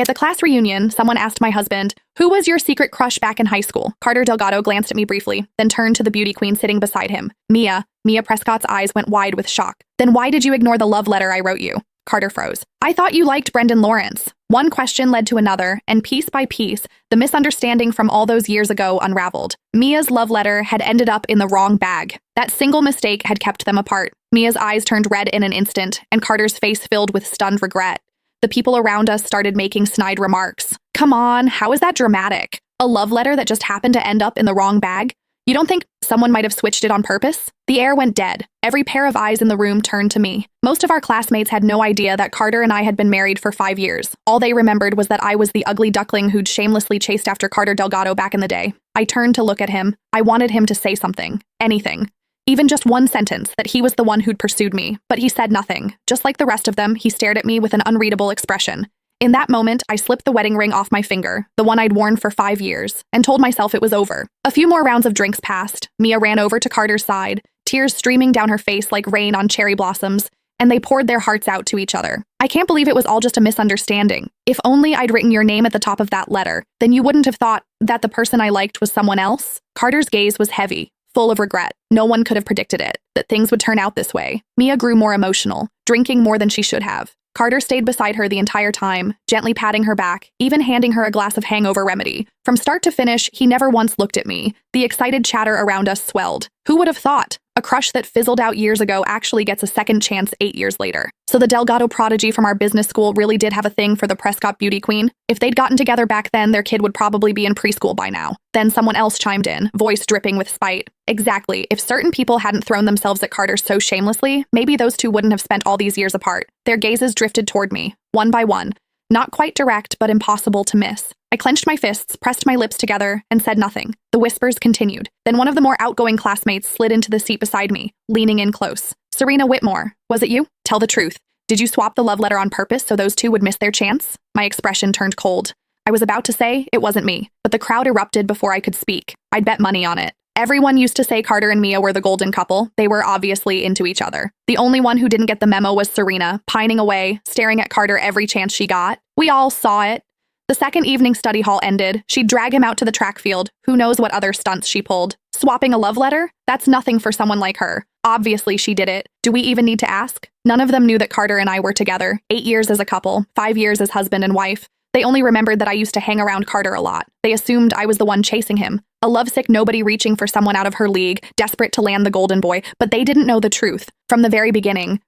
At the class reunion, someone asked my husband, "Who was your secret crush back in high school?" Carter Delgado glanced at me briefly, then turned to the beauty queen sitting beside him. Mia. Mia Prescott's eyes went wide with shock. "Then why did you ignore the love letter I wrote you?" Carter froze. "I thought you liked Brendan Lawrence." One question led to another, and piece by piece, the misunderstanding from all those years ago unraveled. Mia's love letter had ended up in the wrong bag. That single mistake had kept them apart. Mia's eyes turned red in an instant, and Carter's face filled with stunned regret. The people around us started making snide remarks. "Come on, how is that dramatic? A love letter that just happened to end up in the wrong bag? You don't think someone might have switched it on purpose?" The air went dead. Every pair of eyes in the room turned to me. Most of our classmates had no idea that Carter and I had been married for 5 years. All they remembered was that I was the ugly duckling who'd shamelessly chased after Carter Delgado back in the day. I turned to look at him. I wanted him to say something. Anything. Even just one sentence, that he was the one who'd pursued me. But he said nothing. Just like the rest of them, he stared at me with an unreadable expression. In that moment, I slipped the wedding ring off my finger, the one I'd worn for 5 years, and told myself it was over. A few more rounds of drinks passed. Mia ran over to Carter's side, tears streaming down her face like rain on cherry blossoms, and they poured their hearts out to each other. "I can't believe it was all just a misunderstanding. If only I'd written your name at the top of that letter, then you wouldn't have thought that the person I liked was someone else." Carter's gaze was heavy, full of regret. No one could have predicted it, that things would turn out this way. Mia grew more emotional, drinking more than she should have. Carter stayed beside her the entire time, gently patting her back, even handing her a glass of hangover remedy. From start to finish, he never once looked at me. The excited chatter around us swelled. Who would have thought? A crush that fizzled out years ago actually gets a second chance 8 years later. So the Delgado prodigy from our business school really did have a thing for the Prescott beauty queen? If they'd gotten together back then, their kid would probably be in preschool by now. Then someone else chimed in, voice dripping with spite. Exactly. If certain people hadn't thrown themselves at Carter so shamelessly, maybe those two wouldn't have spent all these years apart. Their gazes drifted toward me, one by one. Not quite direct, but impossible to miss. I clenched my fists, pressed my lips together, and said nothing. The whispers continued. Then one of the more outgoing classmates slid into the seat beside me, leaning in close. "Serena Whitmore, was it you? Tell the truth. Did you swap the love letter on purpose so those two would miss their chance?" My expression turned cold. I was about to say it wasn't me, but the crowd erupted before I could speak. I'd bet money on it. Everyone used to say Carter and Mia were the golden couple. They were obviously into each other. The only one who didn't get the memo was Serena, pining away, staring at Carter every chance she got. We all saw it. The second evening study hall ended. She'd drag him out to the track field. Who knows what other stunts she pulled. Swapping a love letter? That's nothing for someone like her. Obviously she did it. Do we even need to ask? None of them knew that Carter and I were together. 8 years as a couple, 5 years as husband and wife. They only remembered that I used to hang around Carter a lot. They assumed I was the one chasing him. A lovesick nobody reaching for someone out of her league, desperate to land the golden boy, but they didn't know the truth. From the very beginning,